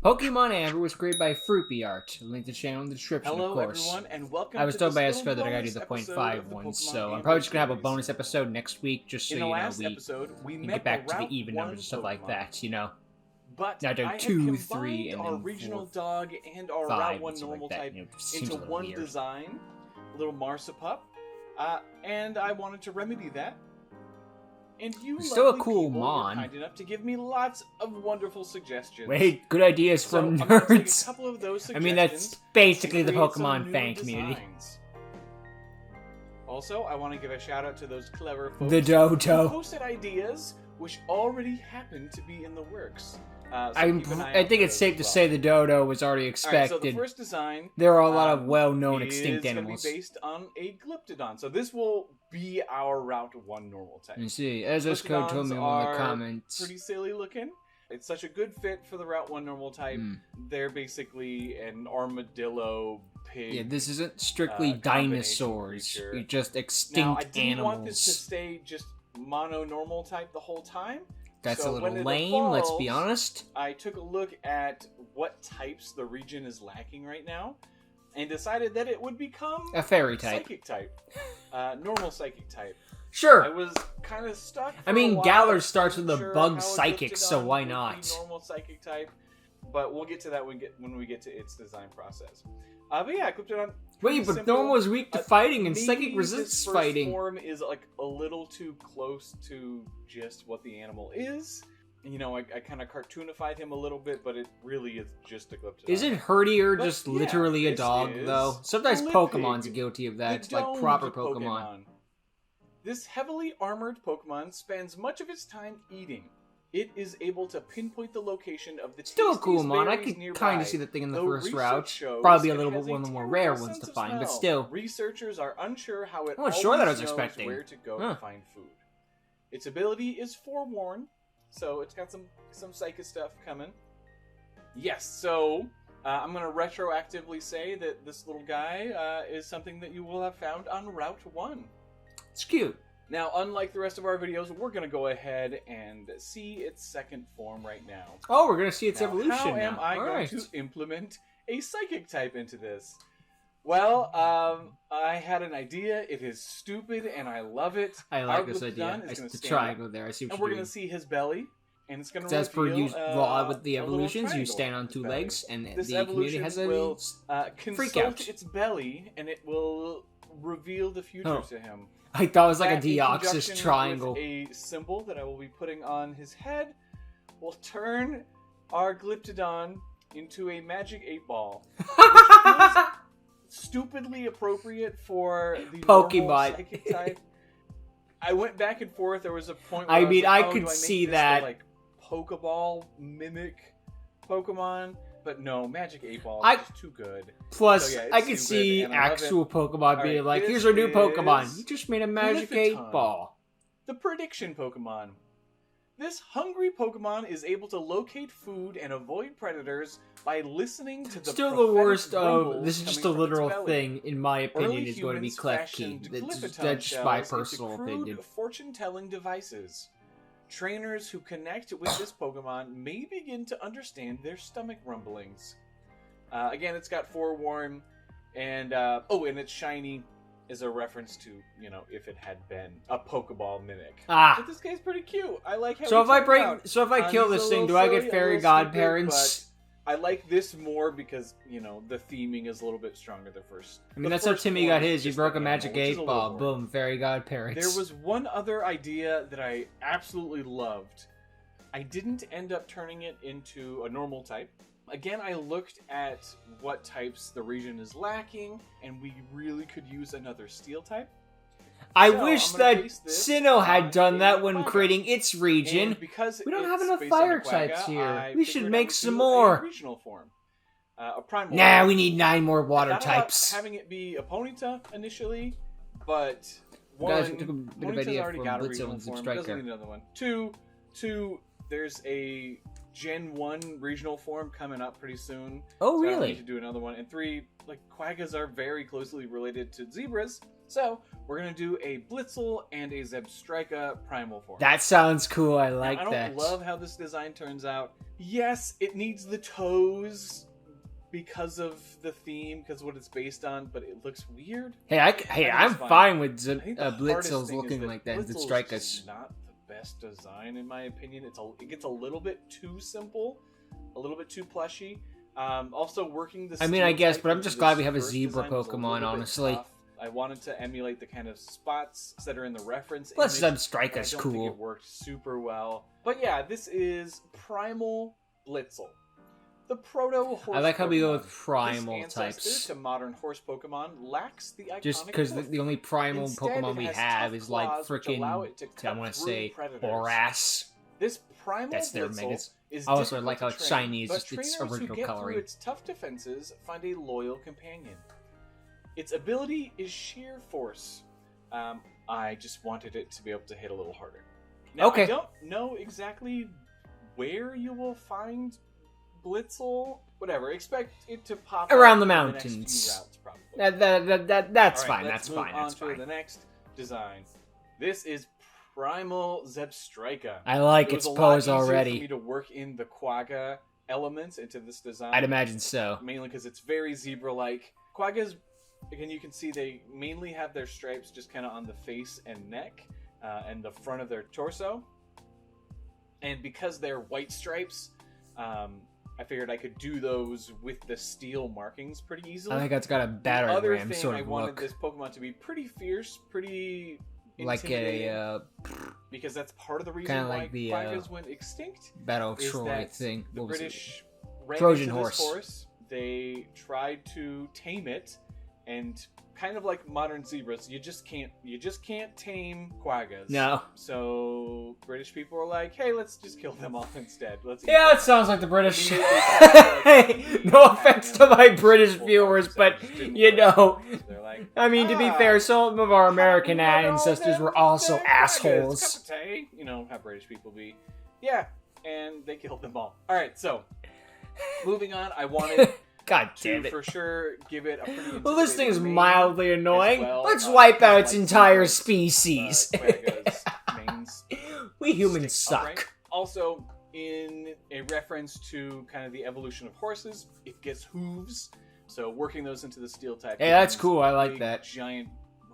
Pokemon Amber was created by Fruity Art. Link to the channel in the description, Hello, of course. everyone, and welcome I was to told this by little Esco that I gotta do bonus the episode 0.5 of the one, Pokemon so I'm Amber probably just gonna have a series. bonus episode next week, just so In the you know last we episode, we can met get back the to the Route even 1 numbers and stuff like Pokemon. that, you know. But Now I do have 2, combined 3, and our then regional 4, dog and our 5, Route 1 and stuff normal like that. type You know, it seems into a little one weird. design, little Marsupup, and I wanted to remedy that. And you Still a lovely cool people Mon. were kind enough to give me lots of wonderful suggestions. Wait, good ideas So from I'm gonna take a nerds. couple of those I mean, that's suggestions basically and the create some Pokemon new fan community. designs. Also, I want to give a shout out to those clever folks The who Dodo. posted ideas which already happen to be in the works. So I keep an eye think out for it's those safe as to well. say the Dodo was already Alright, expected. so the first design There are a lot of well-known extinct is animals. going to be based on a Glyptodon. So this will be our Route 1 normal type. You see, as this code told me in one of the comments. Pretty silly looking. It's such a good fit for the Route 1 normal type. They're basically an armadillo pig. Yeah, this isn't strictly dinosaurs. creature. You're just Now, extinct I didn't animals. want this to stay just mono normal type the whole time. That's So a little when it lame, let's be evolves, honest. I took a look at what types the region is lacking right now, and decided that it would become A fairy type. psychic type, normal psychic type. I Sure. was kind of stuck. I mean, for a while. Galar starts with Wasn't a sure bug how a psychic, so Glyptodon why would be not? Normal psychic type, but we'll get to that when we get to its design process. But yeah, Glyptodon. Wait, but normal is weak to fighting and psychic resists this first fighting. Form is like a little too close to just what the animal is. You know, I kind of cartoonified him a little bit, but it really is just a Glyptodon. Isn't Herdier But just yeah, literally a this dog, is though? Sometimes a Pokemon's Lippig, guilty of the that. It's like domed proper Pokemon. This heavily armored Pokemon spends much of its time eating. It is able to pinpoint the location of the Still a tastiest cool mon. I berries could nearby, kind of see the thing in the though first research route. shows Probably a it little has bit one of the more terrible rare ones sense to of find, but smell. still. Researchers are unsure how it I wasn't sure that I was always knows expecting. where to go Huh. to find food. Its ability is Forewarn, so it's got some psychic stuff coming. Yes, so I'm going to retroactively say that this little guy is something that you will have found on Route 1. It's cute. Now, unlike the rest of our videos, we're going to go ahead and see its second form right now. Oh, we're going to see its Now, evolution how now. am I going Alright. to implement a psychic type into this? Well, I had an idea. It is stupid, and I love it. I like Our this idea. Glyptodon is It's gonna the stand up, triangle there. I see what and you're we're doing. going to see his belly, and it's going to As per reveal law with the a little evolutions, you triangle stand on in two his belly. legs, and This the community evolution has a will freak consult out. its belly, and it will reveal the future Oh. to him. I thought it was like a That, in Deoxys conjunction triangle. with a symbol that I will be putting on his head will turn our Glyptodon into a magic 8-ball. Which feels stupidly appropriate for the normal Pokemon. psychic type. I went back and forth. There was a point I where mean, was I like, oh, could do make see this that. the, like Pokeball mimic Pokemon, but no, Magic 8-Ball is just too good. Plus, So, yeah, I it's could stupid, see and I love actual Pokemon being Alright, like, this here's our new is Pokemon. You just made a magic Glyptodon. 8-ball. The prediction Pokemon. This hungry Pokemon is able to locate food and avoid predators by listening to the Still the prophetic worst of, rumbles this is just a coming from its literal belly. thing, in my opinion, Early is going to be humans Clef Key. fashioned That's Glyptodon just my shells into personal crude opinion. fortune-telling devices. Trainers who connect with this Pokemon may begin to understand their stomach rumblings. Again, it's got Forewarn, and and it's shiny is a reference to, you know, if it had been a Pokeball mimic. Ah. But this guy's pretty cute. I like how So he if I turned break, out. so if I kill He's this a thing, little do I silly, get a fairy little godparents? stupid, but I like this more because, you know, the theming is a little bit stronger the first. I mean, the that's how first Timmy form got is his. He just broke a an magic animal, which is a 8-ball. little Boom, fairy godparents. There was one other idea that I absolutely loved. I didn't end up turning it into a normal type. Again, I looked at what types the region is lacking, and we really could use another steel type. I So, wish I'm gonna that base this Sinnoh on had done that when Quagga. creating its region. And because We don't have it's enough based on fire the Quagga, types here. I We should figured I make would some do more. A regional form. A primal Nah, form. we need 9 more water I thought types. about having it be a Ponyta initially, but Guys, one, we took a bit of Ponyta's idea already from got a Blitzo regional and form. Striker. Doesn't need another one. Two, there's a Gen 1 regional form coming up pretty soon. Oh, So I don't really? need to do another one. And 3, like, Quaggas are very closely related to zebras, so we're gonna do a Blitzel and a Zebstrika primal form. That sounds cool. I like I don't that. love how this design turns out. Yes, it needs the toes because of the theme, because what it's based on, but it looks weird. I'm fine. fine with I think the hardest Blitzels thing is looking like that. Blitzel's Strike just us. not the best design in my opinion. It gets a little bit too simple, a little bit too plushy. Also, working the. I mean, I steel guess, type but I'm into just glad this we have a first zebra design was a Pokemon, little bit honestly. tough. I wanted to emulate the kind of spots that are in the reference. Plus, image, Strike but us I don't think cool. it worked super well. But yeah, this is Primal Blitzel. The proto-horse I like how we go with Pokemon. primal This ancestor types. to modern horse Pokemon lacks the iconic Just because hoof. the only primal Instead, Pokemon it we has have tough is like claws which allow it to freaking, I cut want to through say, predators. Borass. This Primal That's their Blitzel megas. is I also difficult like how to it's train, shiny, it's but just its trainers original who get coloring. through its tough defenses find a loyal companion. Its ability is sheer force. I just wanted it to be able to hit a little harder. Now, Okay. I don't know exactly where you will find Blitzel. Whatever. Expect it to pop Around up the in mountains. next few routes, probably. That's All right, fine. let's That's move fine. on That's to fine. the next design. This is Primal Zebstrika. I like It was its a lot pose easier for me already. to work in the quagga elements into this design. I'd imagine so. Mainly because it's very zebra-like. Quaggas, again, you can see they mainly have their stripes just kind of on the face and neck and the front of their torso. And because they're white stripes, I figured I could do those with the steel markings pretty easily. I think it's got a battering other ram thing sort I of wanted look. this Pokemon to be pretty fierce, pretty Like intimidating, a because that's part of the reason kinda why like the, quaggas went extinct. Battle Is Troy that thing. the What was it? British ran Trojan into horse. this horse. They tried to tame it, and kind of like modern zebras, you just can't tame quaggas. No. So British people were like, "Hey, let's just kill them all instead. Let's eat Yeah, them." it sounds like the British. I mean, they kinda, like, No offense to my British people viewers, but just didn't you work. know, So they're like, I mean, to be "Ah, fair, some of our American you know, ancestors them- were also them quaggas, assholes. cup of tea." You know how British people be. Yeah, and they killed them all. All right, so moving on, I wanted God to damn it. for sure give it a pretty. Well, this thing's intimidating main mildly annoying. as well. Let's wipe out Like its entire zebras, species. quaggas, mains We humans stick suck. upright. Also, in a reference to kind of the evolution of horses, it gets hooves. So working those into the steel type. Hey, that's these cool. I like big, that. Giant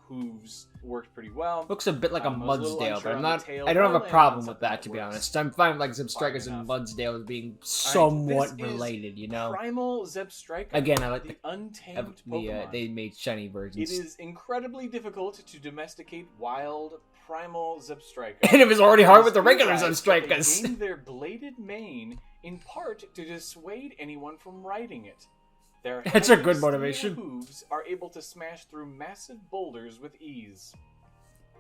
hooves worked pretty well. Looks a bit like a I was a little Mudsdale, unsure but I'm on the not. tail, I don't but have a I'll problem land on with that, to something be that works honest. I'm fine with like fine Zebstrikers and enough. Mudsdale as being All somewhat right, this is related, you know. Primal Zebstrika. Again, I like the untamed Pokemon. they made shiny versions. It is incredibly difficult to domesticate wild Primal Zebstrika. And it was already hard with the These regular guys, Zebstrikers. They gain their bladed mane in part to dissuade anyone from riding it. Their That's a heavy good steel motivation. hooves are able to smash through massive boulders with ease.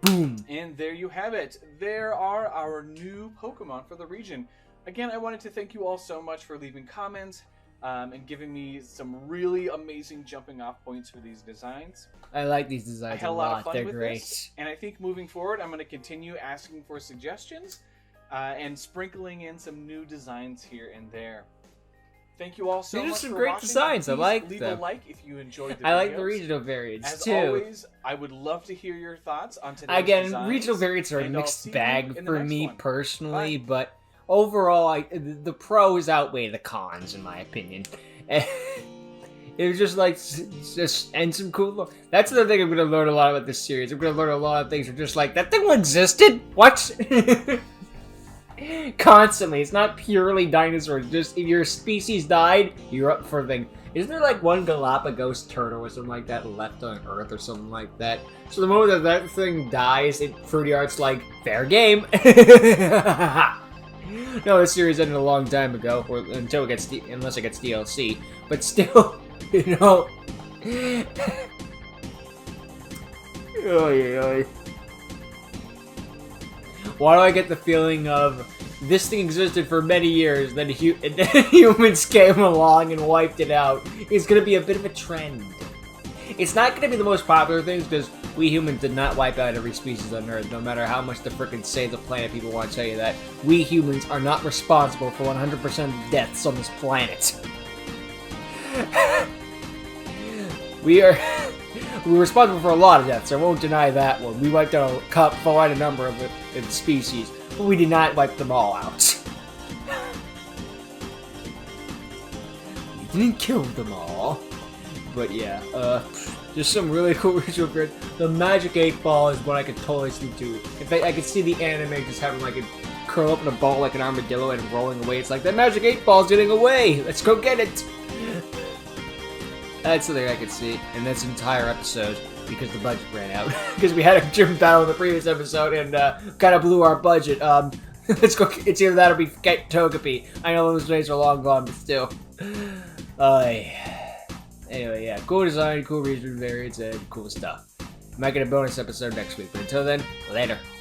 Boom. And there you have it. There are our new Pokemon for the region. Again, I wanted to thank you all so much for leaving comments and giving me some really amazing jumping off points for these designs. I like these I designs had a a lot of lot. fun They're with great. this, and I think moving forward, I'm going to continue asking for suggestions and sprinkling in some new designs here and there. Thank you all so These are much some for great watching. designs. I Please like leave them. a like if you enjoyed the I like the videos. regional variants As too. always, I would love to hear your thoughts on today's Again, designs, regional variants are a and I'll mixed see you bag in the for next me one. personally, Bye. but overall, the pros outweigh the cons in my opinion. It was just like and some cool. That's another thing I'm gonna learn a lot about this series. I'm gonna learn a lot of things. Are just like that thing existed. What? Constantly, it's not purely dinosaurs. Just if your species died, you're up for a thing. Isn't there like one Galapagos turtle or something like that left on Earth or something like that? So the moment that thing dies, Fruity Art's like fair game. No, this series ended a long time ago, or until it gets unless it gets DLC. But still, you know. Oy, oy. Why do I get the feeling of this thing existed for many years, then humans came along and wiped it out? It's gonna be a bit of a trend. It's not gonna be the most popular things because we humans did not wipe out every species on Earth, no matter how much the frickin' Save the Planet people want to tell you that. We humans are not responsible for 100% of deaths on this planet. We're responsible for a lot of deaths, I won't deny that one. We wiped out quite a number of the species, but we did not wipe them all out. didn't kill them all. But yeah, just some really cool visual grids. The Magic 8 Ball is what I could totally see too. In fact, I could see the anime just having like a curl up in a ball like an armadillo and rolling away. It's like, the Magic 8 Ball's getting away! Let's go get it! That's something I could see in this entire episode, because the budget ran out. Because we had a gym battle in the previous episode and kind of blew our budget. Let's go, it's either that or we get Togepi. I know those days are long gone, but still. Anyway, yeah, cool design, cool region variants, and cool stuff. Might get a bonus episode next week, but until then, later.